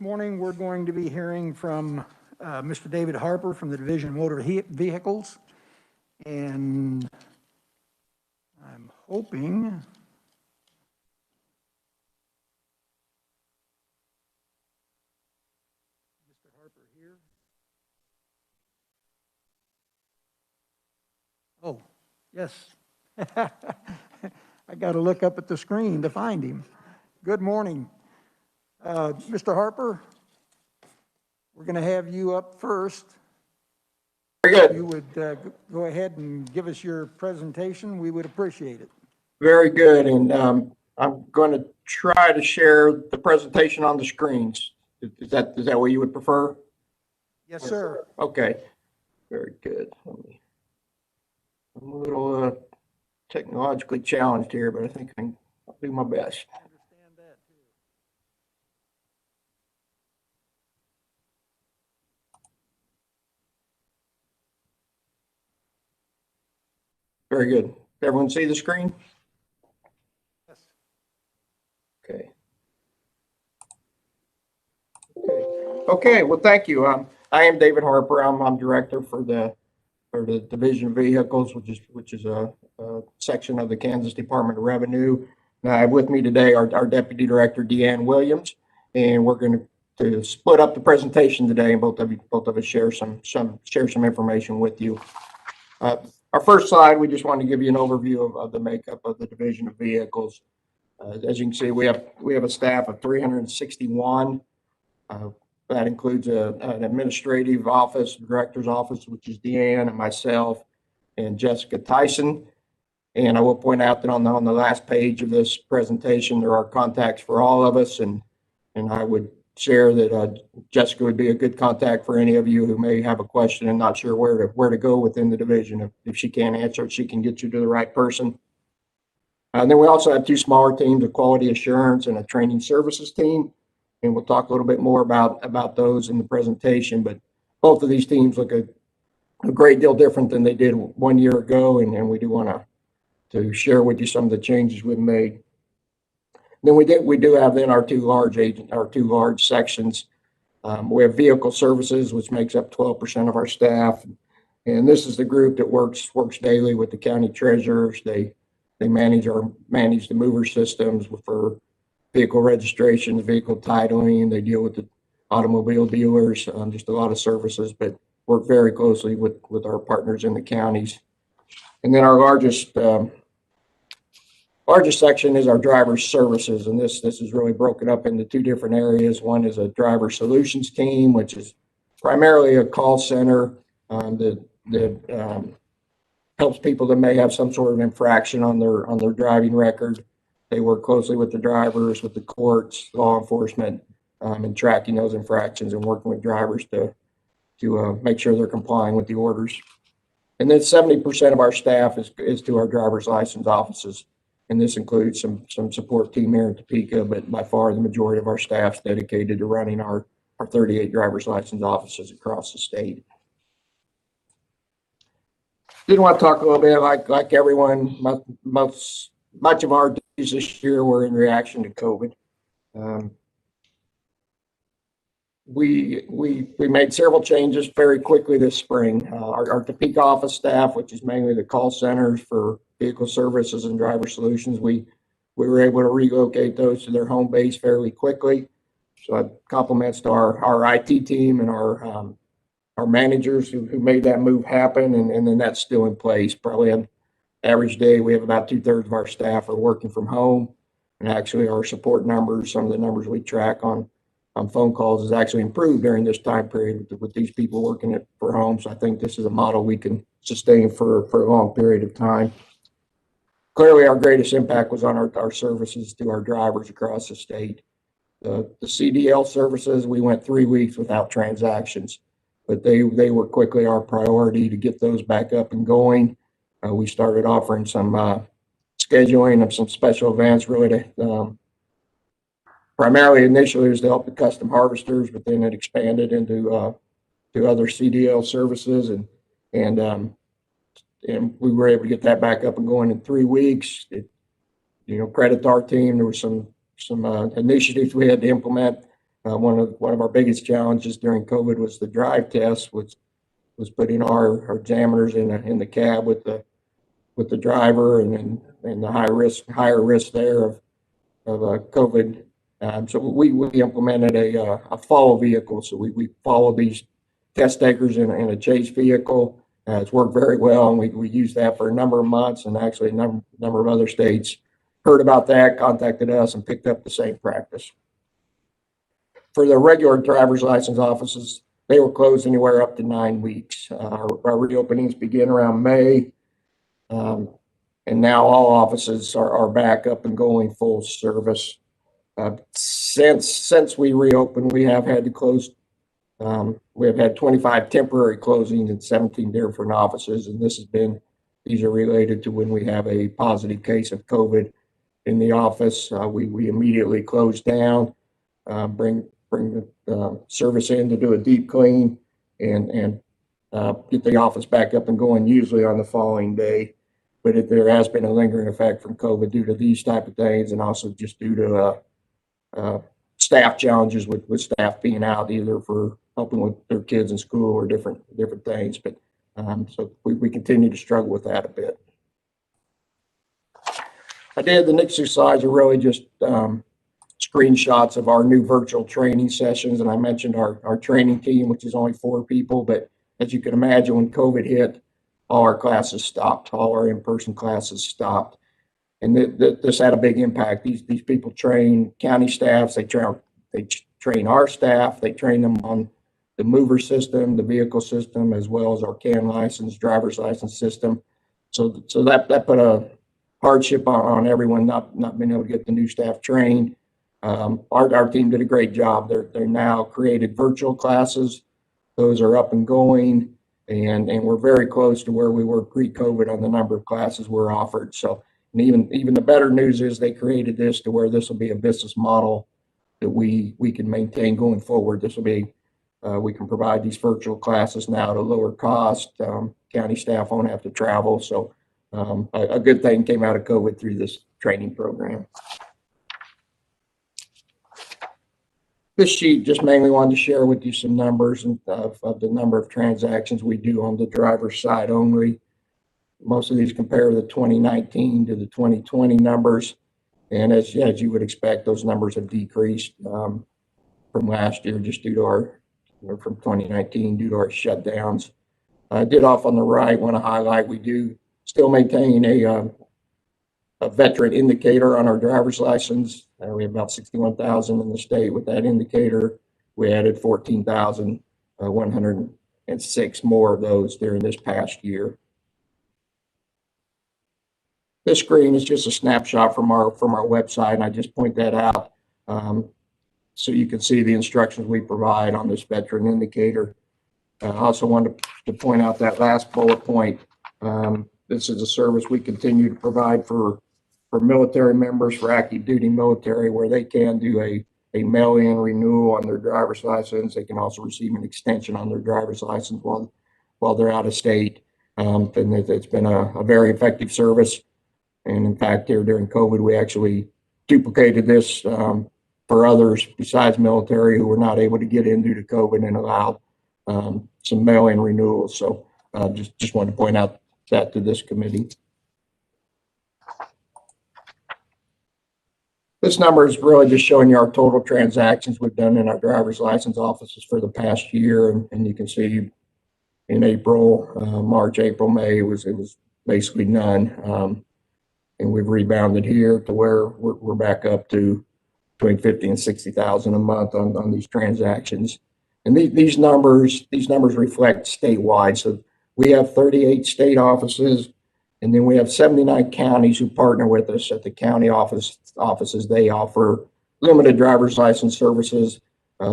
Morning, we're going to be hearing from Mr. David Harper from the Division of Motor Vehicles. And I'm hoping Mr. Harper here. Oh, yes. I got to look up at the screen to find him. Good morning. Mr. Harper, we're going to have you up first. Very good. If you would go ahead and give us your presentation, we would appreciate it. Very good. And I'm going to try to share the presentation on the screens. Is that what you would prefer? Yes, sir. Okay. Very good. I'm a little technologically challenged here, but I think I'll do my best. I understand that too. Very good. Everyone see the screen? Yes. Okay. Okay. Well, thank you. I am David Harper. I'm director for the Division of Vehicles, which is a section of the Kansas Department of Revenue. And I have with me today our Deputy Director, Deanne Williams, and we're going to split up the presentation today, and both of us share some information with you. Our first slide, we just want to give you an overview of the makeup of the Division of Vehicles. As you can see, we have a staff of 361. That includes an administrative office, director's office, which is Deanne and myself and Jessica Tyson. And I will point out that on the last page of this presentation, there are contacts for all of us. And I would share that Jessica would be a good contact for any of you who may have a question and not sure where to go within the division. If she can't answer it, she can get you to the right person. And then we also have two smaller teams, a quality assurance and a training services team. And we'll talk a little bit more about those in the presentation. But both of these teams look a great deal different than they did 1 year ago. And we do want to share with you some of the changes we've made. Then we do have then our two large sections. We have vehicle services, which makes up 12% of our staff. And this is the group that works daily with the county treasurers. They manage the mover systems for vehicle registrations, vehicle titling. They deal with the automobile dealers, just a lot of services, but work very closely with our partners in the counties. And then our largest section is our driver services, and this is really broken up into two different areas. One is a driver solutions team, which is primarily a call center that helps people that may have some sort of infraction on their driving record. They work closely with the drivers, with the courts, law enforcement, and tracking those infractions and working with drivers to make sure they're complying with the orders. And then 70% of our staff is to our driver's license offices. And this includes some support team here in Topeka, but by far the majority of our staff is dedicated to running our 38 driver's license offices across the state. Did want to talk a little bit, like everyone, much of our duties this year were in reaction to COVID. We made several changes very quickly this spring. Our Topeka office staff, which is mainly the call centers for vehicle services and driver solutions, we were able to relocate those to their home base fairly quickly. So compliments to our IT team and our managers who made that move happen, and then that's still in place. Probably on average day, we have about 2/3 of our staff are working from home, and actually our support numbers, some of the numbers we track on phone calls, has actually improved during this time period with these people working for home. So I think this is a model we can sustain for a long period of time. Clearly, our greatest impact was on our services to our drivers across the state. The CDL services, we went 3 weeks without transactions, but they were quickly our priority to get those back up and going. We started offering some scheduling of some special events, really to primarily initially was to help the custom harvesters, but then it expanded into to other CDL services, and we were able to get that back up and going in 3 weeks. Credit to our team. There were some initiatives we had to implement One of our biggest challenges during COVID was the drive test, which was putting our examiners in the cab with the driver, and the higher risk there of COVID. So we implemented a follow vehicle. So we follow these test takers in a chase vehicle. It's worked very well, and we used that for a number of months. And actually, a number of other states heard about that, contacted us, and picked up the same practice. For the regular driver's license offices, they were closed anywhere up to 9 weeks. Our reopenings begin around May. And now all offices are back up and going full service. Since we reopened, we have had to close. We have had 25 temporary closings in 17 different offices, and these are related to when we have a positive case of COVID in the office. We immediately close down, bring the service in to do a deep clean, and get the office back up and going, usually on the following day. But there has been a lingering effect from COVID due to these type of things, and also just due to staff challenges with staff being out, either for helping with their kids in school or different things. But so we continue to struggle with that a bit. The next two slides are really just screenshots of our new virtual training sessions. And I mentioned our training team, which is only 4 people, but as you can imagine, when COVID hit, all our classes stopped, all our in-person classes stopped. And this had a big impact. These people train county staffs, they train our staff, they train them on the mover system, the vehicle system, as well as our CAN license, driver's license system. So that put a hardship on everyone not being able to get the new staff trained. Our team did a great job. They're now created virtual classes. Those are up and going, and we're very close to where we were pre-COVID on the number of classes we're offered. So, and even the better news is they created this to where this will be a business model that we can maintain going forward. This will be we can provide these virtual classes now at a lower cost. County staff won't have to travel. So a good thing came out of COVID through this training program. This sheet just mainly wanted to share with you some numbers of the number of transactions we do on the driver's side only. Most of these compare the 2019 to the 2020 numbers. And as you would expect, those numbers have decreased from last year just due to from 2019 due to our shutdowns. I did off on the right want to highlight we do still maintain a veteran indicator on our driver's license. We have about 61,000 in the state with that indicator. We added 14,106 more of those during this past year. This screen is just a snapshot from our website, and I just point that out so you can see the instructions we provide on this veteran indicator. I also wanted to point out that last bullet point. This is a service we continue to provide for military members, for active duty military, where they can do a mail-in renewal on their driver's license. They can also receive an extension on their driver's license while they're out of state. And it's been a very effective service. And in fact, here during COVID, we actually duplicated this for others besides military who were not able to get in due to COVID, and allowed some mail-in renewals. So just wanted to point out that to this committee. This number is really just showing you our total transactions we've done in our driver's license offices for the past year. And you can see in April, March, April, May, it was basically none. And we've rebounded here to where we're back up to between 50 and 60,000 a month on these transactions. And these numbers reflect statewide. So we have 38 state offices, and then we have 79 counties who partner with us at the county offices. They offer limited driver's license services.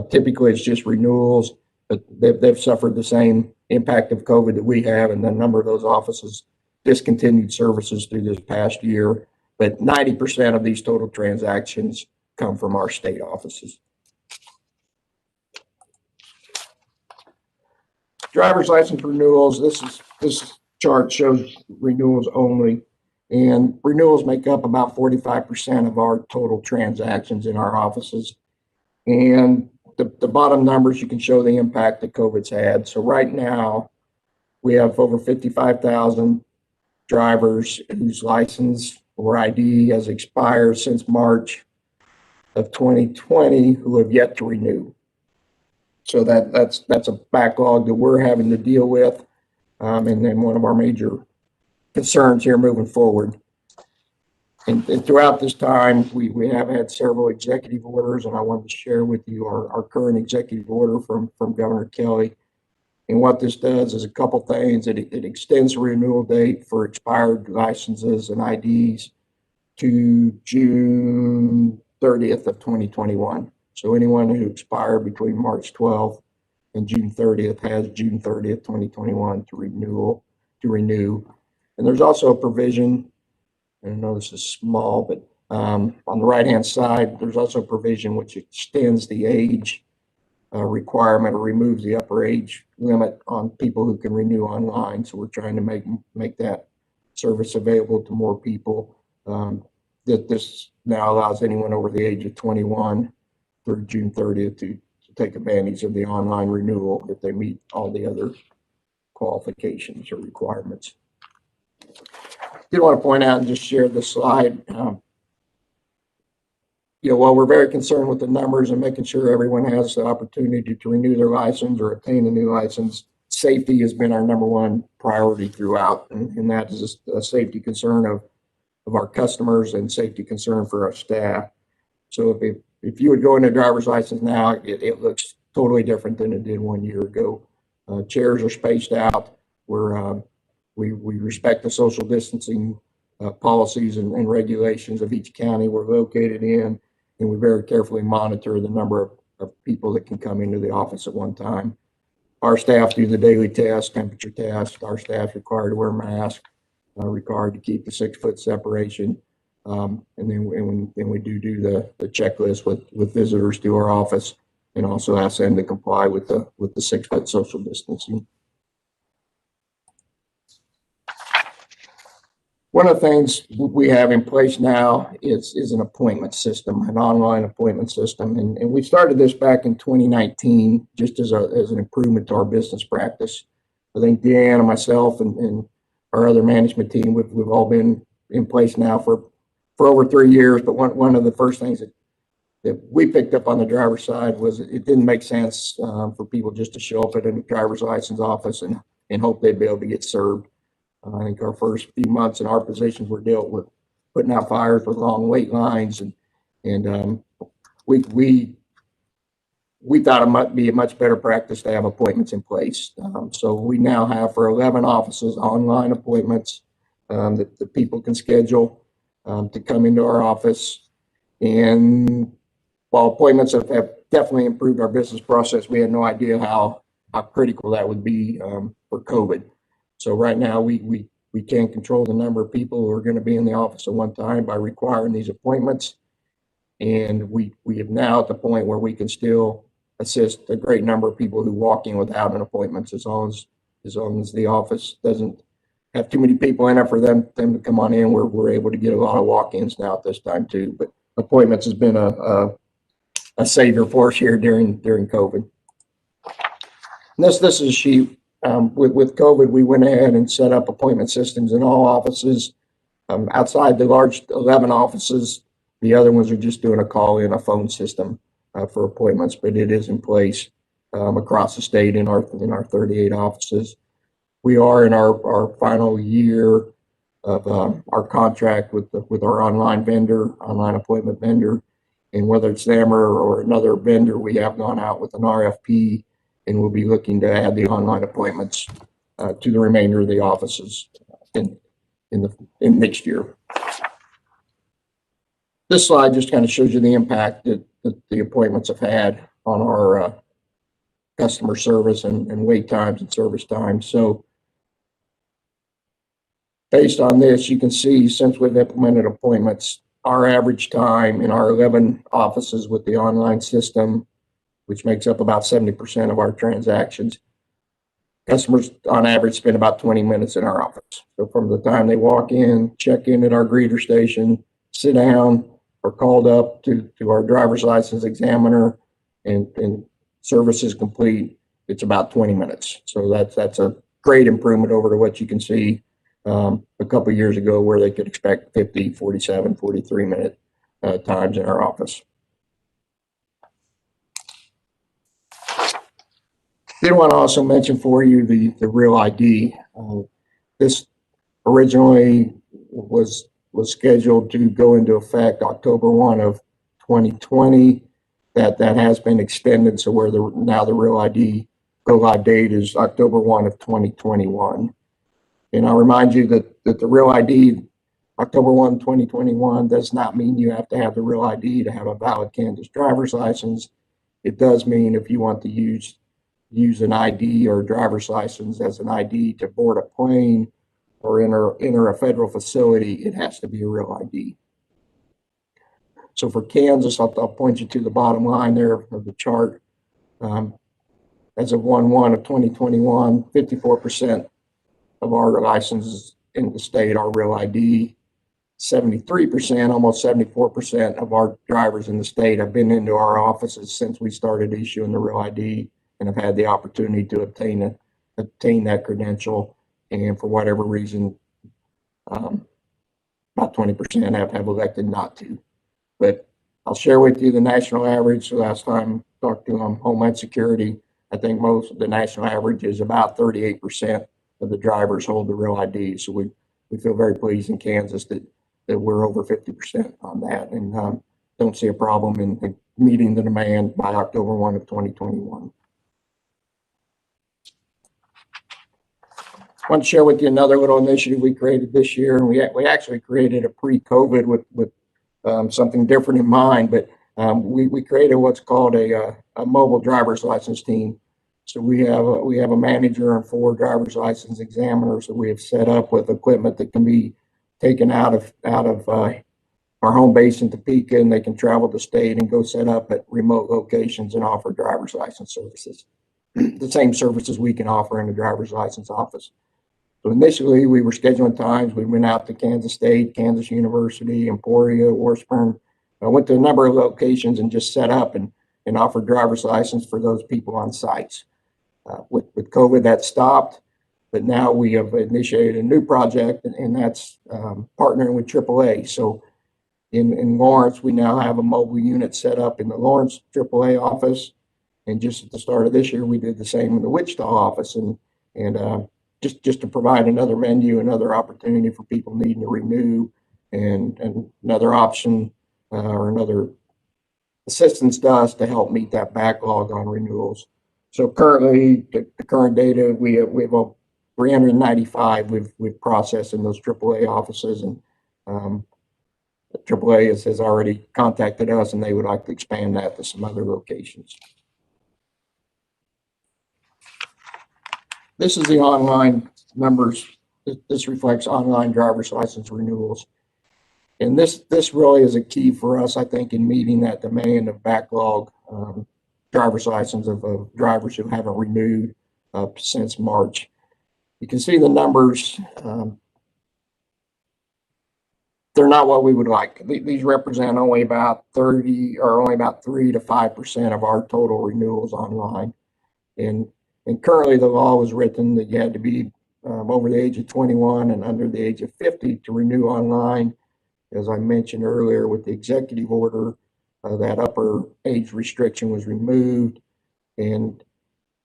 Typically, it's just renewals, but they've suffered the same impact of COVID that we have, and a number of those offices discontinued services through this past year. But 90% of these total transactions come from our state offices. Driver's license renewals. This chart shows renewals only, and renewals make up about 45% of our total transactions in our offices. And the bottom numbers, you can show the impact that COVID's had. So right now, we have over 55,000 drivers whose license or ID has expired since March of 2020 who have yet to renew. So that's a backlog that we're having to deal with, and then one of our major concerns here moving forward. And throughout this time, we have had several executive orders, and I wanted to share with you our current executive order from Governor Kelly. And what this does is a couple things. It extends the renewal date for expired licenses and IDs to June 30th of 2021. So anyone who expired between March 12th and June 30th has June 30th, 2021 to renew. And there's also a provision, and I know this is small, but on the right-hand side, there's also a provision which extends the age requirement or removes the upper age limit on people who can renew online. So we're trying to make that service available to more people. That this now allows anyone over the age of 21 through June 30th to take advantage of the online renewal if they meet all the other qualifications or requirements. Did want to point out and just share this slide. While we're very concerned with the numbers and making sure everyone has the opportunity to renew their license or obtain a new license, safety has been our number one priority throughout, and that is a safety concern of our customers and safety concern for our staff. So if you would go into a driver's license now, it looks totally different than it did 1 year ago. Chairs are spaced out. We respect the social distancing policies and regulations of each county we're located in, and we very carefully monitor the number of people that can come into the office at one time. Our staff do the daily test, temperature test. Our staff is required to wear masks, required to keep the 6 foot separation. And then we do the checklist with visitors to our office, and also ask them to comply with the 6 foot social distancing. One of the things we have in place now is an appointment system, an online appointment system. And we started this back in 2019, just as an improvement to our business practice. I think Deanne and myself and our other management team, we've all been in place now for over 3 years. But one of the first things that we picked up on the driver's side was it didn't make sense for people just to show up at a driver's license office and hope they'd be able to get served. I think our first few months in our positions were dealt with putting out fires with long wait lines, and we thought it might be a much better practice to have appointments in place. So we now have for 11 offices online appointments that people can schedule to come into our office. And while appointments have definitely improved our business process, we had no idea how critical that would be for COVID. So right now we can't control the number of people who are going to be in the office at one time by requiring these appointments. And we have now at the point where we can still assist a great number of people who walk in without an appointment, as long as the office doesn't have too many people in it for them to come on in. We're able to get a lot of walk-ins now at this time too. But appointments has been a savior for us here during COVID. And this is a sheet. With COVID, we went ahead and set up appointment systems in all offices. Outside the large 11 offices, the other ones are just doing a call-in, a phone system for appointments, but it is in place across the state in our 38 offices. We are in our final year of our contract with our online appointment vendor, and whether it's them or another vendor, we have gone out with an RFP. And we'll be looking to add the online appointments to the remainder of the offices in next year. This slide just kind of shows you the impact that the appointments have had on our customer service and wait times and service times. So based on this, you can see since we've implemented appointments, our average time in our 11 offices with the online system, which makes up about 70% of our transactions, customers on average spend about 20 minutes in our office. So from the time they walk in, check in at our greeter station, sit down, or called up to our driver's license examiner, and service is complete, it's about 20 minutes. So that's a great improvement over to what you can see a couple of years ago, where they could expect 50, 47, 43-minute times in our office. Did want to also mention for you the Real ID. This originally was scheduled to go into effect October 1 of 2020. That has been extended, so where now the Real ID go live date is October 1 of 2021. And I'll remind you that the Real ID October 1, 2021 does not mean you have to have the Real ID to have a valid Kansas driver's license. It does mean if you want to use an ID or a driver's license as an ID to board a plane or enter a federal facility, it has to be a Real ID. So for Kansas, I'll point you to the bottom line there of the chart. As of 1/1 of 2021, 54% of our licenses in the state are Real ID. 73%, almost 74% of our drivers in the state have been into our offices since we started issuing the Real ID and have had the opportunity to obtain that credential. And for whatever reason, about 20% have elected not to. But I'll share with you the national average. So last time I talked to Homeland Security, I think most of the national average is about 38% of the drivers hold the Real ID. So we feel very pleased in Kansas that we're over 50% on that, and don't see a problem in meeting the demand by October 1 of 2021. I want to share with you another little initiative we created this year, and we actually created a pre-COVID with something different in mind, but we created what's called a mobile driver's license team. So we have a manager and 4 driver's license examiners that we have set up with equipment that can be taken out of our home base in Topeka, and they can travel the state and go set up at remote locations and offer driver's license services, the same services we can offer in the driver's license office. So initially, we were scheduling times. We went out to Kansas State, Kansas University, Emporia, Washburn. I went to a number of locations and just set up and offered driver's license for those people on sites. With COVID, that stopped, but now we have initiated a new project, and that's partnering with AAA. So in Lawrence, we now have a mobile unit set up in the Lawrence AAA office. And just at the start of this year, we did the same in the Wichita office, and just to provide another menu, another opportunity for people needing to renew, and another option or another assistance to us to help meet that backlog on renewals. So currently, the current data, we have 395 we've processed in those AAA offices, and AAA has already contacted us, and they would like to expand that to some other locations. This is the online numbers. This reflects online driver's license renewals. And this really is a key for us, I think, in meeting that demand of backlog driver's license of drivers who haven't renewed since March. You can see the numbers. They're not what we would like. These represent only about 3 to 5% of our total renewals online. And currently, the law was written that you had to be over the age of 21 and under the age of 50 to renew online. As I mentioned earlier, with the executive order, that upper age restriction was removed, and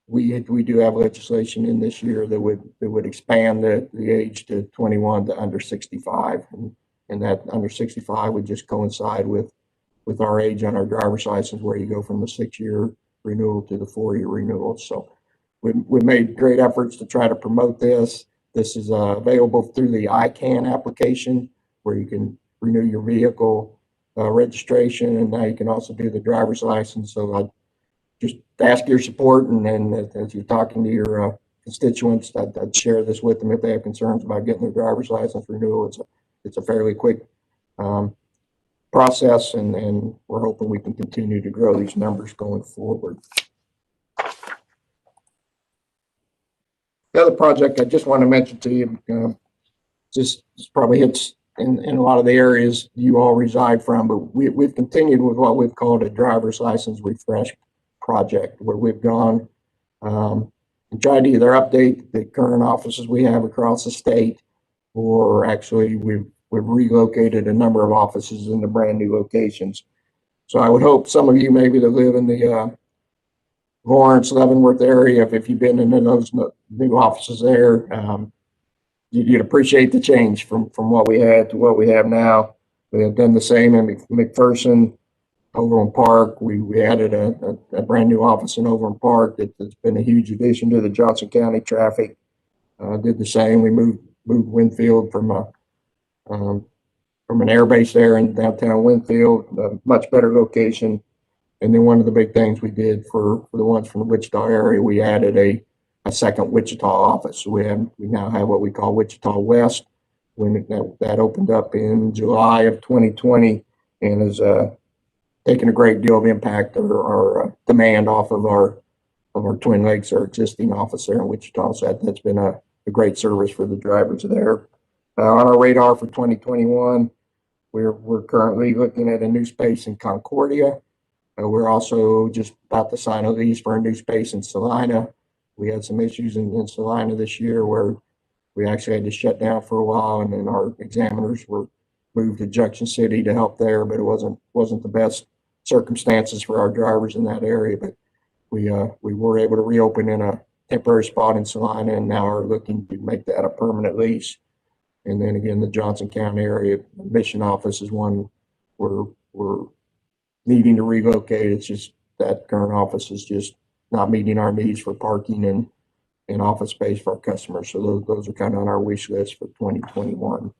we do have legislation in this year that would expand the age to 21 to under 65, and that under 65 would just coincide with our age on our driver's license, where you go from the 6-year renewal to the 4-year renewal. So we made great efforts to try to promote this. This is available through the ICANN application, where you can renew your vehicle registration, and now you can also do the driver's license. So I just ask your support, and then as you're talking to your constituents, I'd share this with them if they have concerns about getting their driver's license renewal. It's a fairly quick process, and we're hoping we can continue to grow these numbers going forward. The other project I just want to mention to you, just probably hits in a lot of the areas you all reside from, but we've continued with what we've called a driver's license refresh project where we've gone and tried to either update the current offices we have across the state, or actually we've relocated a number of offices into brand new locations. So I would hope some of you maybe that live in the Lawrence, Leavenworth area, if you've been into those new offices there, you'd appreciate the change from what we had to what we have now. We have done the same in McPherson, Overland Park. We added a brand new office in Overland Park that's been a huge addition to the Johnson County traffic. Did the same. We moved Winfield from an air base there in downtown Winfield, a much better location. And then one of the big things we did for the ones from the Wichita area, we added a second Wichita office. So we now have what we call Wichita West. When that opened up in July of 2020, and has taken a great deal of impact or demand off of our Twin Lakes, our existing office there in Wichita. So that's been a great service for the drivers there. On our radar for 2021, we're currently looking at a new space in Concordia. We're also just about to sign a lease for a new space in Salina. We had some issues in Salina this year where we actually had to shut down for a while, and then our examiners were moved to Junction City to help there, but it wasn't the best circumstances for our drivers in that area. But we were able to reopen in a temporary spot in Salina, and now are looking to make that a permanent lease. And then again, the Johnson County area mission office is one we're needing to relocate. It's just that current office is just not meeting our needs for parking and office space for our customers. So those are kind of on our wish list for 2021.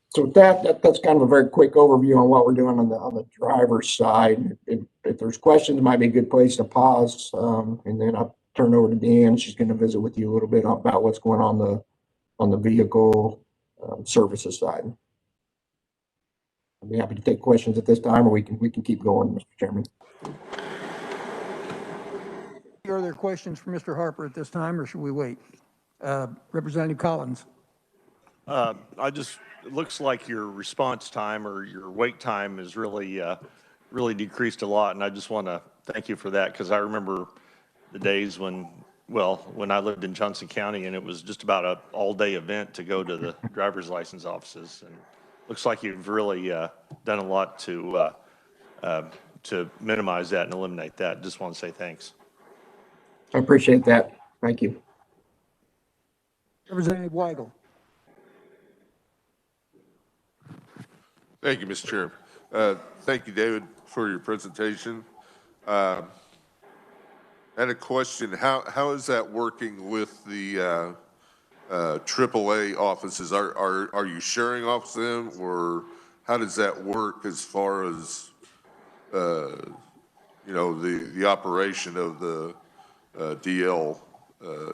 So with that's kind of a very quick overview on what we're doing on the driver's side. If there's questions, it might be a good place to pause, and then I'll turn over to Dan. She's going to visit with you a little bit about what's going on the vehicle services side. I'd be happy to take questions at this time, or we can keep going, Mr. Chairman. Are there questions for Mr. Harper at this time, or should we wait? Representative Collins. It looks like your response time or your wait time is really decreased a lot, and I just want to thank you for that, because I remember the days when I lived in Johnson County, and it was just about an all-day event to go to the driver's license offices. And looks like you've really done a lot to minimize that and eliminate that. Just want to say thanks. I appreciate that. Thank you. Representative Weigel. Thank you, Mr. Chair. Thank you, David, for your presentation. I had a question. How is that working with the AAA offices? Are you sharing off them, or how does that work as far as the operation of the DL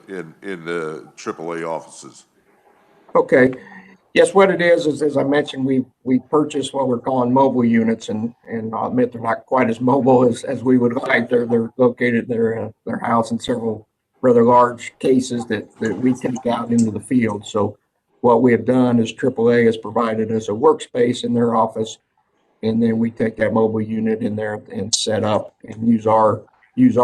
in the AAA offices? Okay. Yes, what it is as I mentioned, we purchased what we're calling mobile units, and I'll admit they're not quite as mobile as we would like. They're located at their house in several rather large cases that we take out into the field. So what we have done is AAA has provided us a workspace in their office, and then we take that mobile unit in there and set up and use our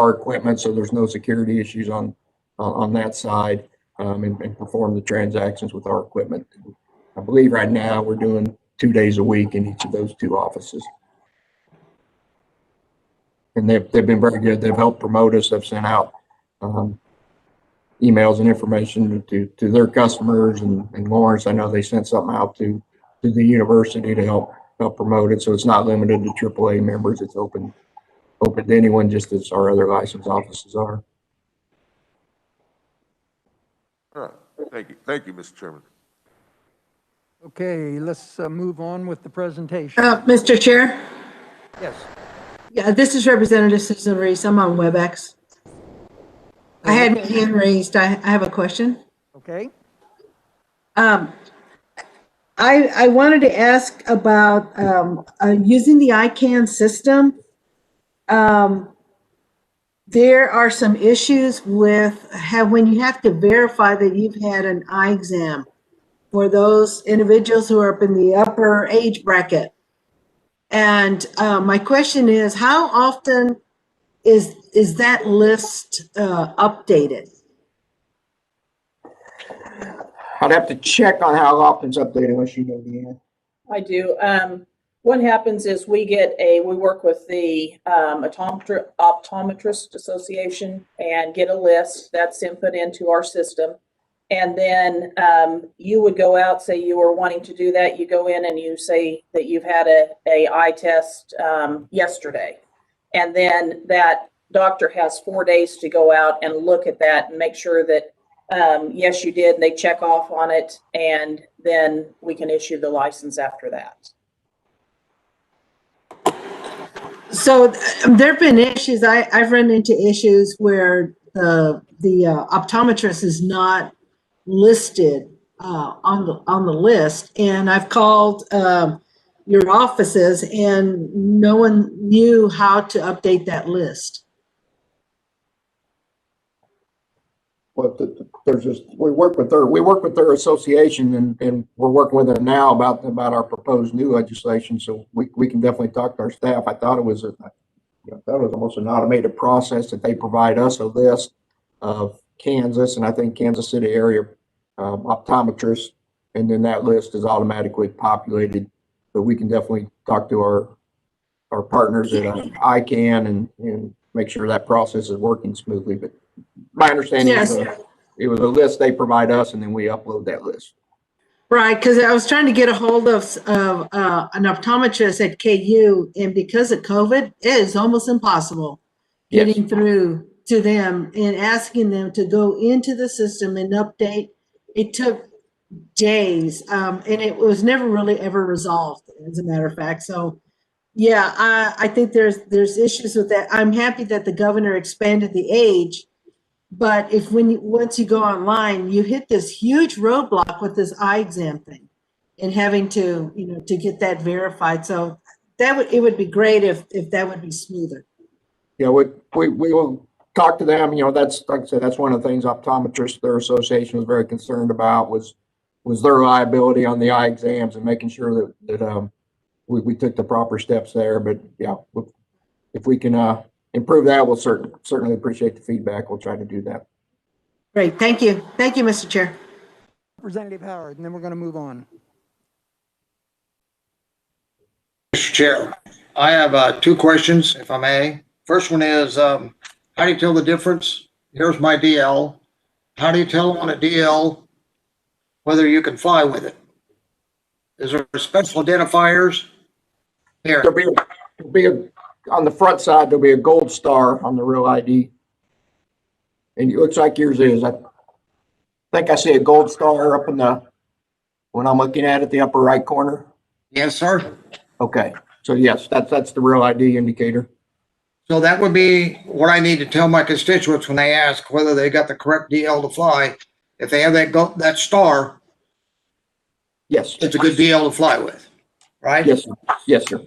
equipment, so there's no security issues on that side, and perform the transactions with our equipment. I believe right now we're doing 2 days a week in each of those two offices. And they've been very good. They've helped promote us. They've sent out emails and information to their customers. And Lawrence, I know they sent something out to the university to help promote it. So it's not limited to AAA members. It's open to anyone, just as our other license offices are. All right. Thank you. Thank you, Mr. Chairman. Okay, let's move on with the presentation. Mr. Chair? Yes. Yeah, this is Representative Susan Reese. I'm on WebEx. I had my hand raised. I have a question. Okay. I wanted to ask about using the ICANN system. There are some issues with when you have to verify that you've had an eye exam for those individuals who are up in the upper age bracket. And my question is, how often is that list updated? I'd have to check on how often it's updated unless you know the answer. I do. What happens is we work with the Optometrist Association and get a list that's input into our system. And then you would go out, say you were wanting to do that, you go in and you say that you've had a eye test yesterday. And then that doctor has 4 days to go out and look at that and make sure that yes, you did. They check off on it, and then we can issue the license after that. So there have been issues. I've run into issues where the optometrist is not listed on the list, and I've called your offices, and no one knew how to update that list. Well, there's just, we work with their association, and we're working with them now about our proposed new legislation. So we can definitely talk to our staff. I thought it was almost an automated process that they provide us a list of Kansas, and I think Kansas City area optometrists, and then that list is automatically populated. But we can definitely talk to our partners at ICANN and make sure that process is working smoothly. But my understanding is it was a list they provide us, and then we upload that list. Right, because I was trying to get a hold of an optometrist at KU, and because of COVID, it is almost impossible getting through to them and asking them to go into the system and update. It took days, and it was never really ever resolved, as a matter of fact. So, yeah, I think there's issues with that. I'm happy that the governor expanded the age. But once you go online, you hit this huge roadblock with this eye exam thing, and having to get that verified. So it would be great if that would be smoother. Yeah, we will talk to them. That's, like I said, that's one of the things optometrists, their association was very concerned about was their liability on the eye exams, and making sure that we took the proper steps there. But yeah, if we can improve that, we'll certainly appreciate the feedback. We'll try to do that. Great. Thank you. Thank you, Mr. Chair. Representative Howard, and then we're going to move on. Mr. Chair, I have 2 questions, if I may. First one is, how do you tell the difference? Here's my DL. How do you tell on a DL whether you can fly with it? Is there special identifiers? Here. There'll be on the front side, there'll be a gold star on the real ID. And it looks like yours is. I think I see a gold star up when I'm looking at it, the upper right corner. Yes, sir. Okay. So yes, that's the real ID indicator. So that would be what I need to tell my constituents when they ask whether they got the correct DL to fly. If they have that star, Yes. it's a good DL to fly with, right? Yes, sir. Yes, sir.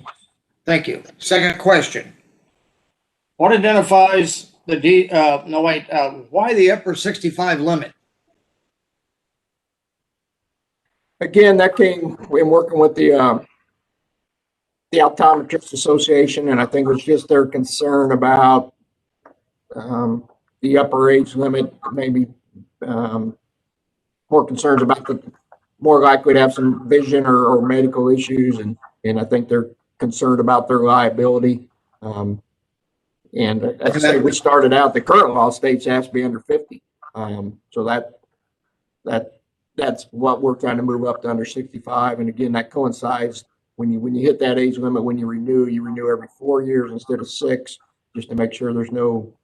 Thank you. Second question. What identifies why the upper 65 limit? Again, that came in working with the Optometrists Association, and I think it was just their concern about the upper age limit, maybe more concerns about more likely to have some vision or medical issues, and I think they're concerned about their liability. And as I say, we started out, the current law states it has to be under 50. So that's what we're trying to move up to under 65. And again, that coincides when you hit that age limit, when you renew every 4 years instead of 6, just to make sure there's no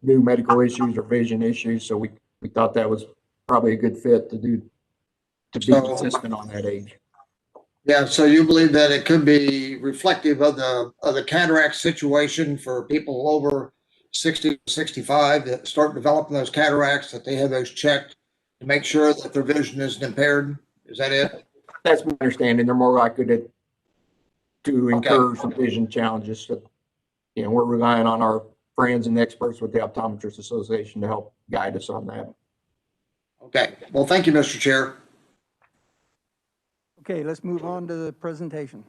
new medical issues or vision issues. So we thought that was probably a good fit to be consistent on that age. Yeah, so you believe that it could be reflective of the cataract situation for people over 60, 65 that start developing those cataracts, that they have those checked to make sure that their vision isn't impaired? Is that it? That's my understanding. They're more likely to incur some vision challenges. So, we're relying on our friends and experts with the Optometrists Association to help guide us on that. Okay. Well, thank you, Mr. Chair. Okay, let's move on to the presentation.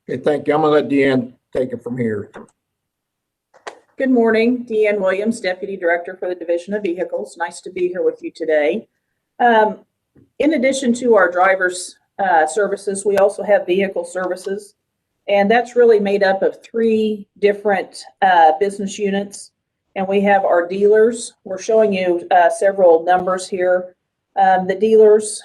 Okay, thank you. I'm gonna let Deanne take it from here. Good morning, Deanne Williams, Deputy Director for the Division of Vehicles. Nice to be here with you today. In addition to our driver's services, we also have vehicle services, and that's really made up of 3 different business units. And we have our dealers. We're showing you several numbers here. The dealers,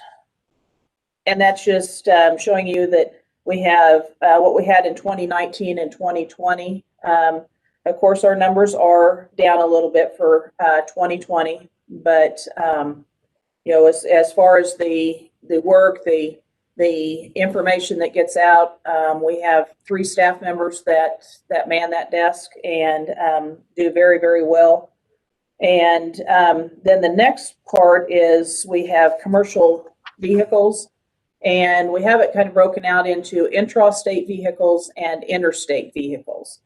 and that's just showing you that we have what we had in 2019 and 2020. Of course, our numbers are down a little bit for 2020, but you know, as far as the work, the information that gets out, we have 3 staff members that man that desk and do very, very well. And then the next part is we have commercial vehicles, and we have it kind of broken out into intrastate vehicles and interstate vehicles.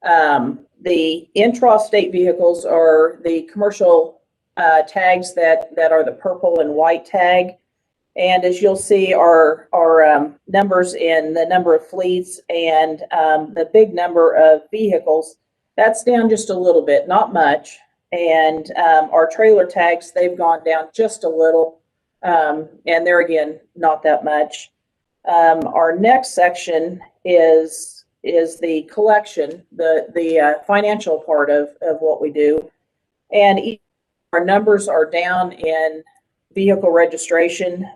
The intrastate vehicles are the commercial tags that are the purple and white tag. And as you'll see, our numbers in the number of fleets and the big number of vehicles, that's down just a little bit, not much. And our trailer tags, they've gone down just a little, and they're again not that much. Our next section is the collection, the financial part of what we do. And our numbers are down in vehicle registration.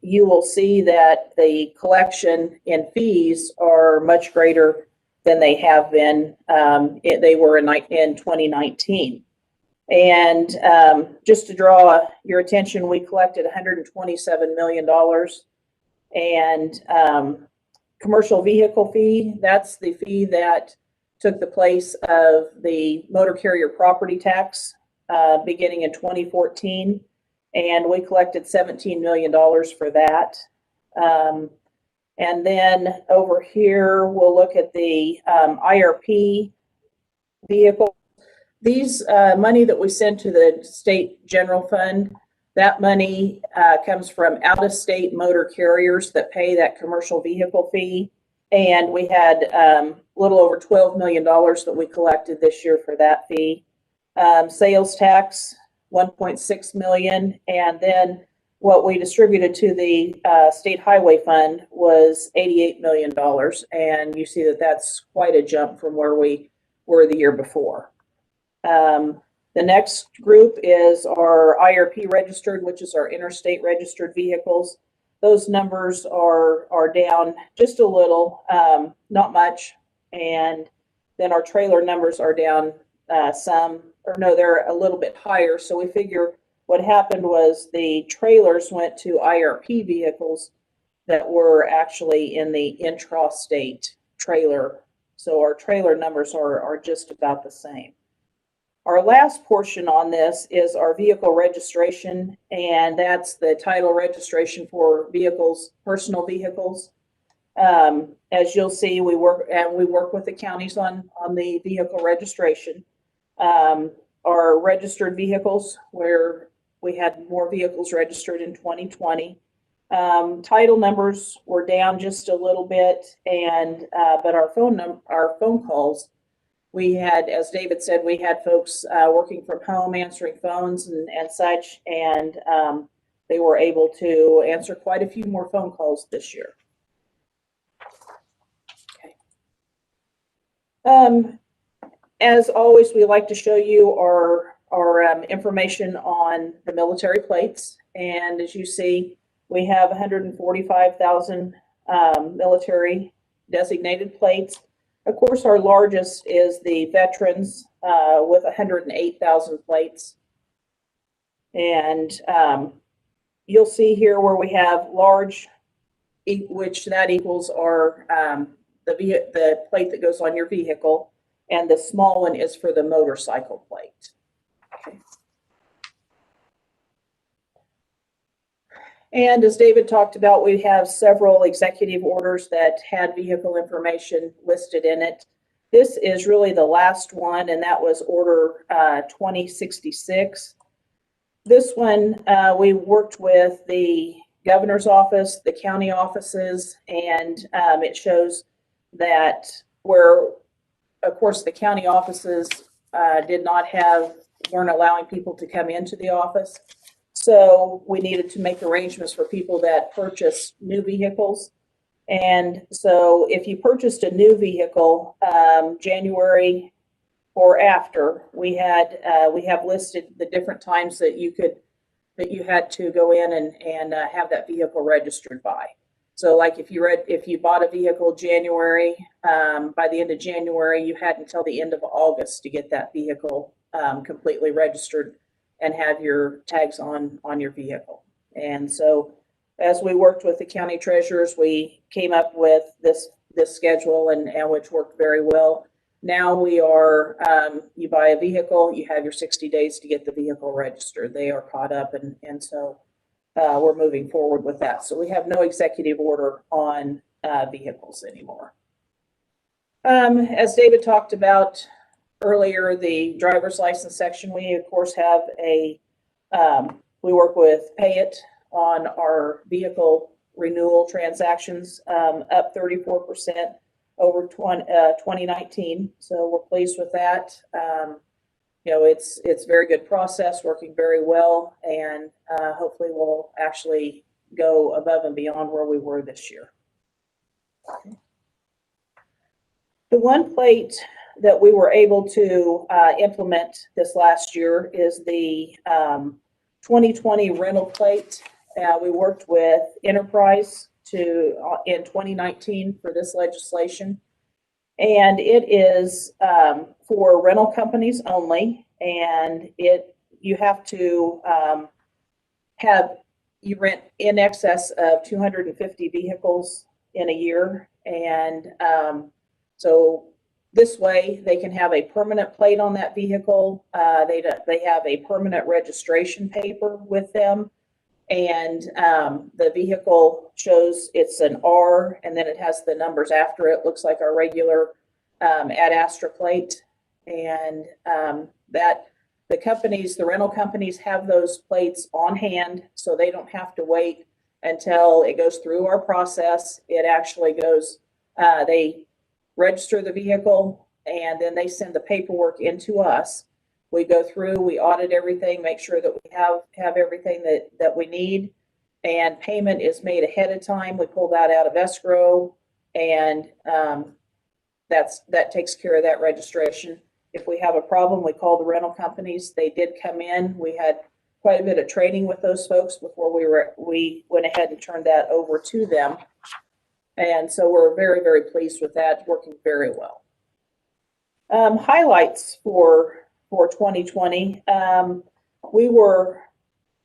You will see that the collection in fees are much greater than they have been. They were in 2019. And just to draw your attention, we collected $127 million. And commercial vehicle fee, that's the fee that took the place of the motor carrier property tax beginning in 2014. And we collected $17 million for that. And then over here, we'll look at the IRP vehicle. These money that we send to the state general fund, that money comes from out-of-state motor carriers that pay that commercial vehicle fee. And we had a little over $12 million that we collected this year for that fee. Sales tax, 1.6 million. And then what we distributed to the state highway fund was $88 million. And you see that that's quite a jump from where we were the year before. The next group is our IRP registered, which is our interstate registered vehicles. Those numbers are down just a little, not much. And then our trailer numbers are down some, or no, they're a little bit higher. So we figure what happened was the trailers went to IRP vehicles that were actually in the intrastate trailer. So our trailer numbers are just about the same. Our last portion on this is our vehicle registration, and that's the title registration for vehicles, personal vehicles. As you'll see, we work with the counties on the vehicle registration. Our registered vehicles, where we had more vehicles registered in 2020. Title numbers were down just a little bit, and but our phone calls, we had, as David said, we had folks working from home answering phones and such, and they were able to answer quite a few more phone calls this year. Okay. As always, we like to show you our information on the military plates, and as you see, we have 145,000 military designated plates. Of course, our largest is the veterans with 108,000 plates. And you'll see here where we have large, which that equals our the plate that goes on your vehicle, and the small one is for the motorcycle plate. Okay. And as David talked about, we have several executive orders that had vehicle information listed in it. This is really the last one, and that was Order 2066. This one, we worked with the governor's office, the county offices, and it shows that where, of course, the county offices weren't allowing people to come into the office. So we needed to make arrangements for people that purchase new vehicles. And so if you purchased a new vehicle, January or after, we have listed the different times that you had to go in and have that vehicle registered by. So like if you bought a vehicle January, by the end of January, you had until the end of August to get that vehicle completely registered and have your tags on your vehicle. And so as we worked with the county treasurers, we came up with this schedule and which worked very well. Now we are, you buy a vehicle, you have your 60 days to get the vehicle registered. They are caught up, and so we're moving forward with that. So we have no executive order on vehicles anymore. As David talked about earlier, the driver's license section, we of course have we work with Pay It on our vehicle renewal transactions, up 34% over 2019. So we're pleased with that. It's very good process, working very well, and hopefully we'll actually go above and beyond where we were this year. Okay. The one plate that we were able to implement this last year is the 2020 rental plate. We worked with Enterprise in 2019 for this legislation, and it is for rental companies only, and you have to you rent in excess of 250 vehicles in a year, and so this way they can have a permanent plate on that vehicle. They have a permanent registration paper with them. And the vehicle shows it's an R, and then it has the numbers after it. Looks like our regular Ad Astra plate. And that the rental companies have those plates on hand, so they don't have to wait until it goes through our process. It actually goes, they register the vehicle, and then they send the paperwork into us. We go through, we audit everything, make sure that we have everything that we need, and payment is made ahead of time. We pull that out of escrow, and that takes care of that registration. If we have a problem, we call the rental companies. They did come in. We had quite a bit of training with those folks before we went ahead and turned that over to them. And so we're very, very pleased with that. It's working very well. Highlights for 2020.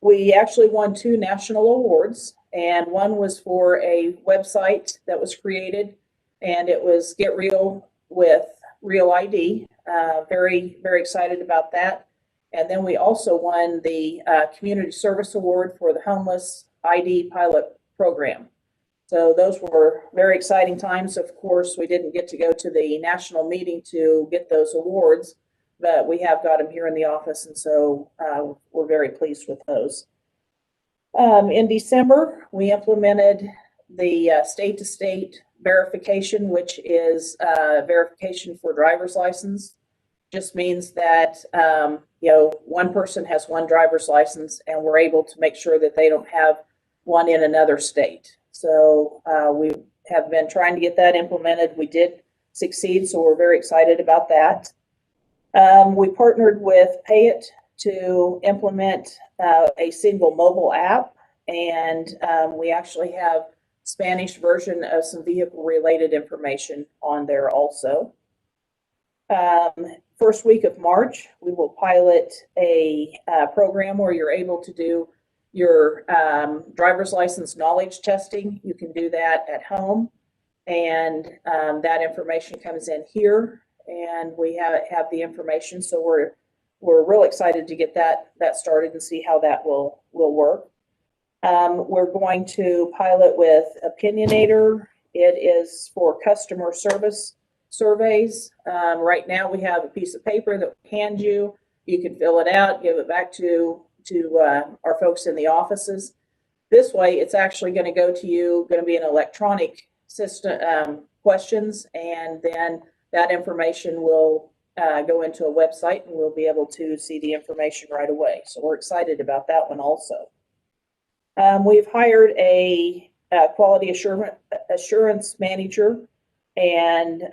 We actually won 2 national awards, and one was for a website that was created, and it was Get Real with Real ID. Very, very excited about that. And then we also won the Community Service Award for the Homeless ID Pilot Program. So those were very exciting times. Of course, we didn't get to go to the national meeting to get those awards, but we have got them here in the office, and so we're very pleased with those. In December, we implemented the state-to-state verification, which is verification for driver's license. Just means that one person has one driver's license, and we're able to make sure that they don't have one in another state. So we have been trying to get that implemented. We did succeed, so we're very excited about that. We partnered with Pay It to implement a single mobile app, and we actually have Spanish version of some vehicle related information on there also. First week of March, we will pilot a program where you're able to do your driver's license knowledge testing. You can do that at home, and that information comes in here, and we have the information. So we're real excited to get that started and see how that will work. We're going to pilot with Opinionator. It is for customer service surveys. Right now we have a piece of paper that we hand you. You can fill it out, give it back to our folks in the offices. This way, it's actually going to go to you, going to be an electronic system questions, and then that information will go into a website, and we'll be able to see the information right away. So we're excited about that one also. We've hired a quality assurance manager, and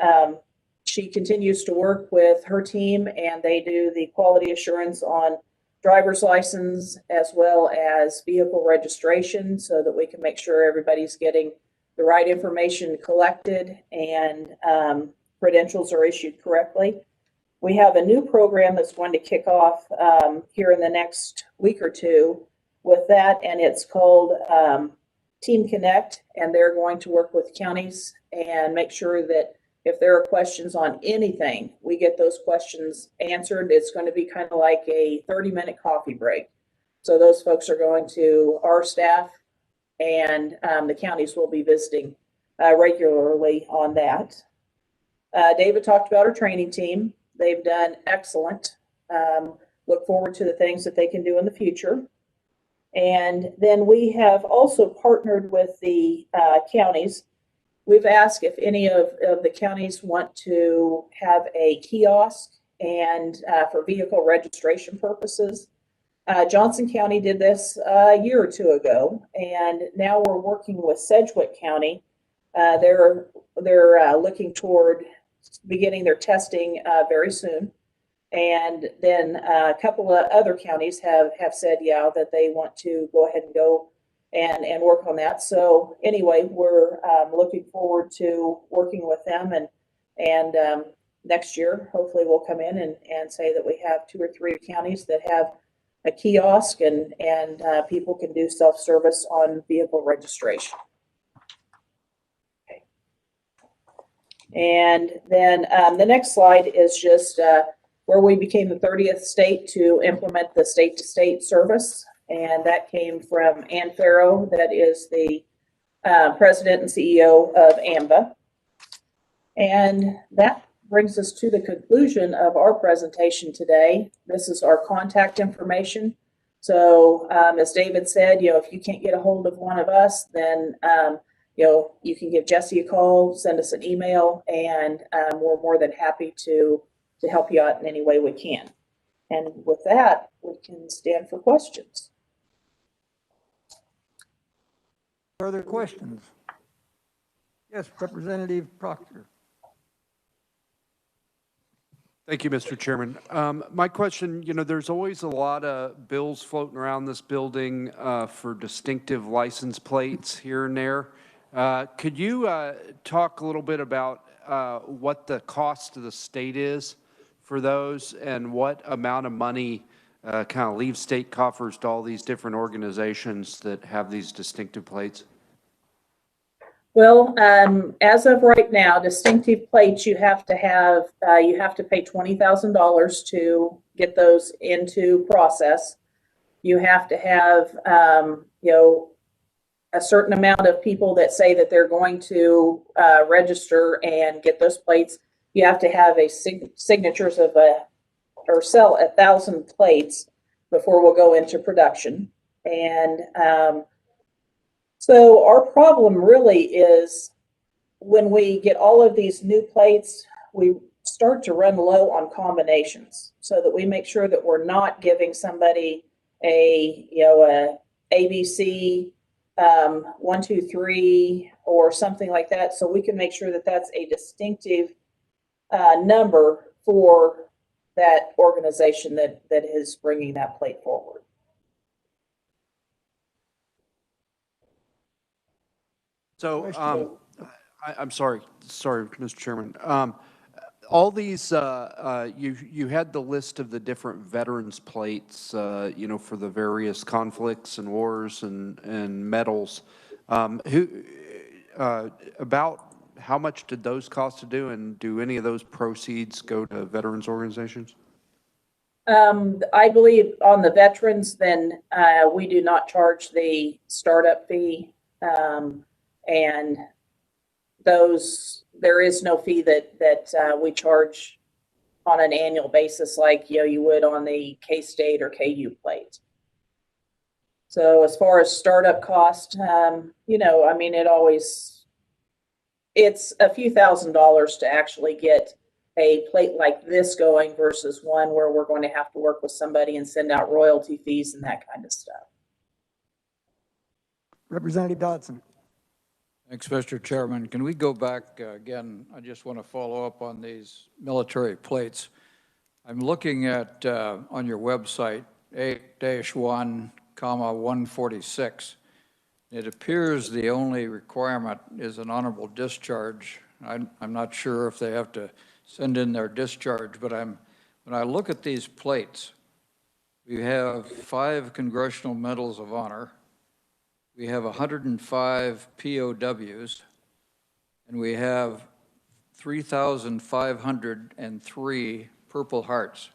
she continues to work with her team, and they do the quality assurance on driver's license as well as vehicle registration, so that we can make sure everybody's getting the right information collected and credentials are issued correctly. We have a new program that's going to kick off here in the next week or two with that, and it's called Team Connect, and they're going to work with counties and make sure that if there are questions on anything, we get those questions answered. It's going to be kind of like a 30-minute coffee break. So those folks are going to our staff, and the counties will be visiting regularly on that. David talked about our training team. They've done excellent. Look forward to the things that they can do in the future. And then we have also partnered with the counties. We've asked if any of the counties want to have a kiosk and for vehicle registration purposes. Johnson County did this a year or two ago, and now we're working with Sedgwick County. They're looking toward beginning their testing very soon. And then a couple of other counties have said, yeah, that they want to go ahead and go and work on that. So anyway, we're looking forward to working with them, and next year, hopefully we'll come in and say that we have 2 or 3 counties that have a kiosk, and people can do self-service on vehicle registration. Okay. And then the next slide is just where we became the 30th state to implement the state-to-state service. And that came from Ann Farrow, that is the president and CEO of AMBA. And that brings us to the conclusion of our presentation today. This is our contact information. So as David said, if you can't get a hold of one of us, then you can give Jesse a call, send us an email, and we're more than happy to help you out in any way we can. And with that, we can stand for questions. Further questions? Yes, Representative Proctor. Thank you, Mr. Chairman. My question, there's always a lot of bills floating around this building for distinctive license plates here and there. Could you talk a little bit about what the cost to the state is for those, and what amount of money kind of leaves state coffers to all these different organizations that have these distinctive plates? Well, as of right now, distinctive plates, you have to pay $20,000 to get those into process. You have to have, a certain amount of people that say that they're going to register and get those plates. You have to have signatures of or sell 1,000 plates before we'll go into production. And so our problem really is when we get all of these new plates, we start to run low on combinations, so that we make sure that we're not giving somebody a ABC 1, 2, 3 or something like that. So we can make sure that that's a distinctive number for that organization that is bringing that plate forward. So I'm sorry, Mr. Chairman. All these, you had the list of the different veterans plates, for the various conflicts and wars and medals. About how much did those cost to do, and do any of those proceeds go to veterans organizations? I believe on the veterans, then we do not charge the startup fee, and those, there is no fee that we charge on an annual basis like you would on the K-State or KU plate. So as far as startup cost, it's a few $1,000s to actually get a plate like this going versus one where we're going to have to work with somebody and send out royalty fees and that kind of stuff. Representative Dodson. Thanks, Mr. Chairman. Can we go back again? I just want to follow up on these military plates. I'm looking at, on your website, 8-1, 146. It appears the only requirement is an honorable discharge. I'm not sure if they have to send in their discharge, but when I look at these plates, we have 5 Congressional Medals of Honor, we have 105 POWs, and we have 3,503 Purple Hearts.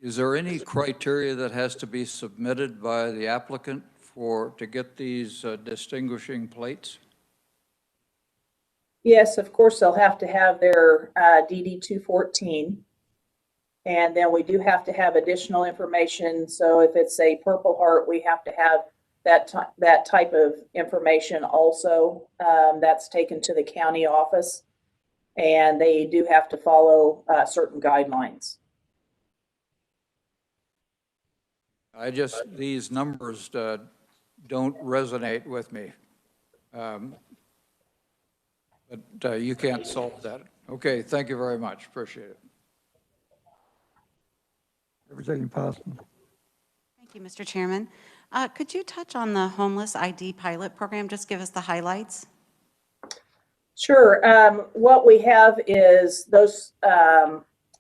Is there any criteria that has to be submitted by the applicant to get these distinguishing plates? Yes, of course, they'll have to have their DD 214. And then we do have to have additional information. So if it's a Purple Heart, we have to have that type of information also. That's taken to the county office. And they do have to follow certain guidelines. These numbers don't resonate with me. But you can't solve that. Okay, thank you very much. Appreciate it. Representative Poston. Thank you, Mr. Chairman. Could you touch on the homeless ID pilot program? Just give us the highlights. Sure. What we have is those,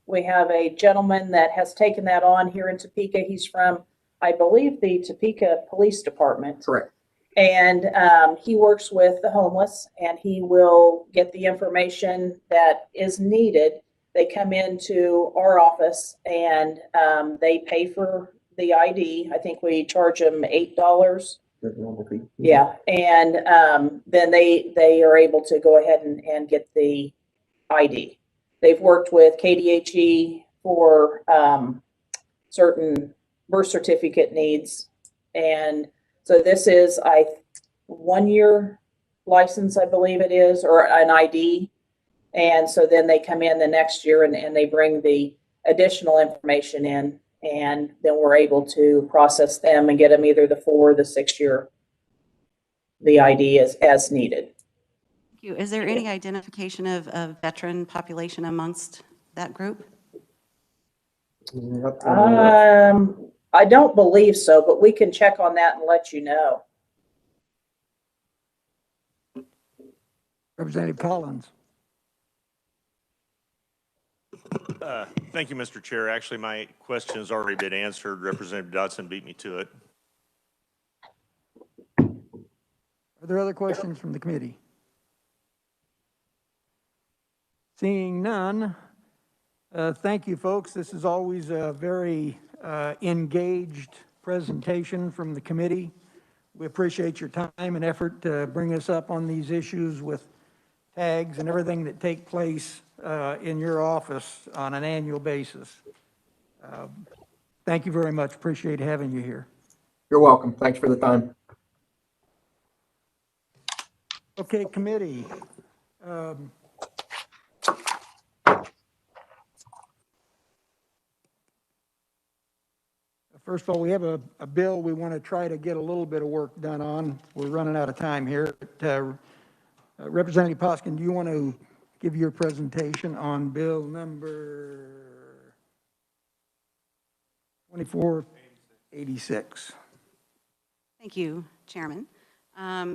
we have a gentleman that has taken that on here in Topeka. He's from, I believe, the Topeka Police Department. Correct. And he works with the homeless, and he will get the information that is needed. They come into our office and they pay for the ID. I think we charge them $8. Yeah, and then they are able to go ahead and get the ID. They've worked with KDHE for certain birth certificate needs, and so this is a 1-year license, I believe it is, or an ID. And so then they come in the next year and they bring the additional information in, and then we're able to process them and get them either the 4 or the 6 year, the ID as needed. Thank you. Is there any identification of veteran population amongst that group? I don't believe so, but we can check on that and let you know. Representative Collins. Thank you, Mr. Chair. Actually, my question has already been answered. Representative Dodson beat me to it. Are there other questions from the committee? Seeing none, thank you, folks. This is always a very engaged presentation from the committee. We appreciate your time and effort to bring us up on these issues with tags and everything that take place in your office on an annual basis. Thank you very much. Appreciate having you here. You're welcome. Thanks for the time. Okay, committee. First of all, we have a bill we want to try to get a little bit of work done on. We're running out of time here. Representative Poskin, do you want to give your presentation on bill number 2486? Thank you, Chairman.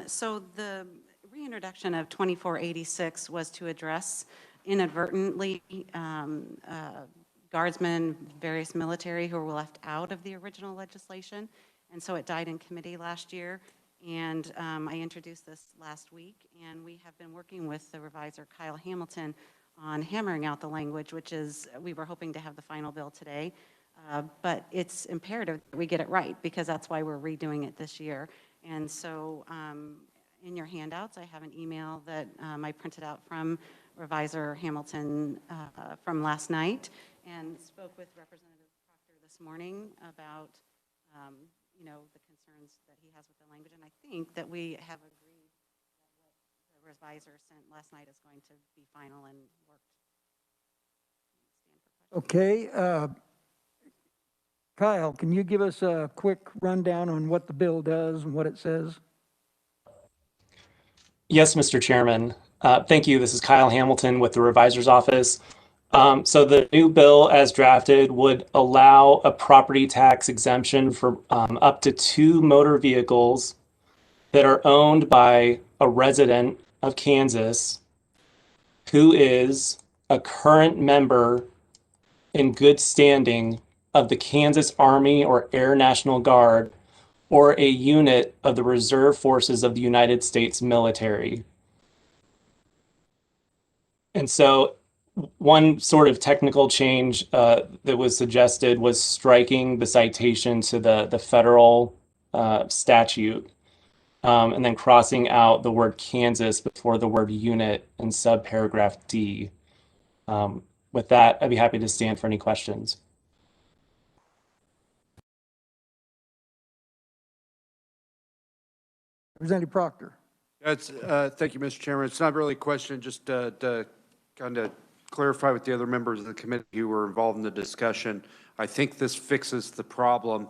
So the reintroduction of 2486 was to address inadvertently guardsmen, various military who were left out of the original legislation. And so it died in committee last year. And I introduced this last week, and we have been working with the reviser, Kyle Hamilton, on hammering out the language, which is, we were hoping to have the final bill today. But it's imperative that we get it right, because that's why we're redoing it this year. And so in your handouts, I have an email that I printed out from Reviser Hamilton from last night, and spoke with Representative Proctor this morning about the concerns that he has with the language. And I think that we have agreed that what the revisor sent last night is going to be final and worked. Okay, Kyle, can you give us a quick rundown on what the bill does and what it says? Yes, Mr. Chairman. Thank you. This is Kyle Hamilton with the Revisor's Office. So the new bill as drafted would allow a property tax exemption for up to 2 motor vehicles that are owned by a resident of Kansas who is a current member in good standing of the Kansas Army or Air National Guard or a unit of the Reserve Forces of the United States military. And so one sort of technical change that was suggested was striking the citation to the federal statute and then crossing out the word Kansas before the word unit in subparagraph D. With that, I'd be happy to stand for any questions. Representative Proctor. That's, thank you, Mr. Chairman. It's not really a question, just to kind of clarify with the other members of the committee who were involved in the discussion. I think this fixes the problem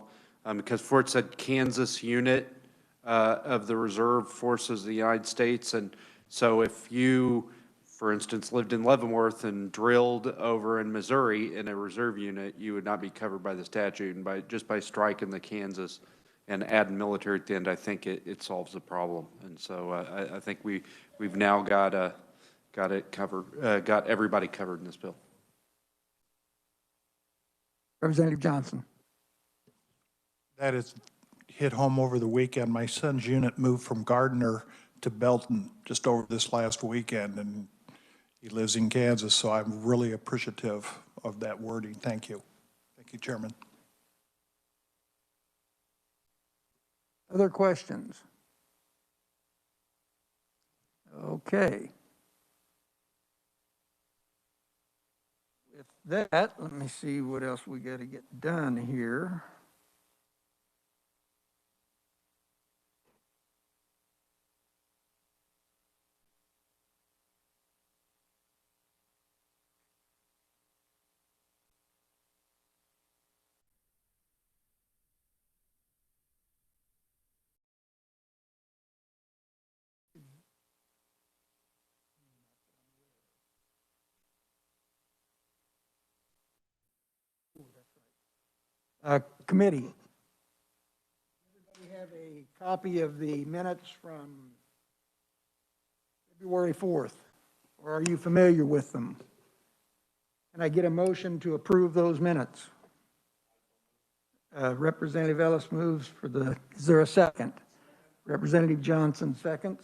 because before it said Kansas unit of the Reserve Forces of the United States. And so if you, for instance, lived in Leavenworth and drilled over in Missouri in a reserve unit, you would not be covered by the statute. And just by striking the Kansas and adding military at the end, I think it solves the problem. And so I think we've now got it covered, got everybody covered in this bill. Representative Johnson. That is hit home over the weekend. My son's unit moved from Gardner to Belton just over this last weekend, and he lives in Kansas, so I'm really appreciative of that wording. Thank you. Thank you, Chairman. Other questions? Okay. With that, let me see what else we got to get done here. Committee. Everybody have a copy of the minutes from February 4th, or are you familiar with them? Can I get a motion to approve those minutes? Representative Ellis moves for the, is there a second? Representative Johnson seconds.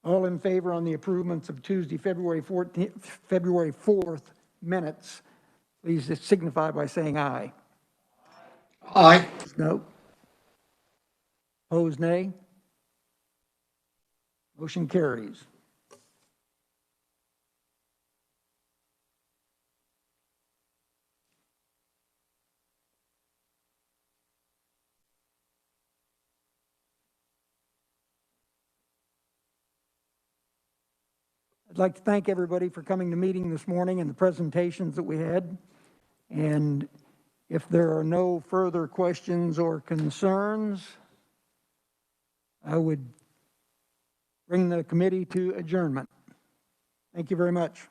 All in favor on the approvals of Tuesday, February 4th minutes, please signify by saying aye. Aye. No. Opposed, nay. Motion carries. I'd like to thank everybody for coming to meeting this morning and the presentations that we had. And if there are no further questions or concerns, I would bring the committee to adjournment. Thank you very much.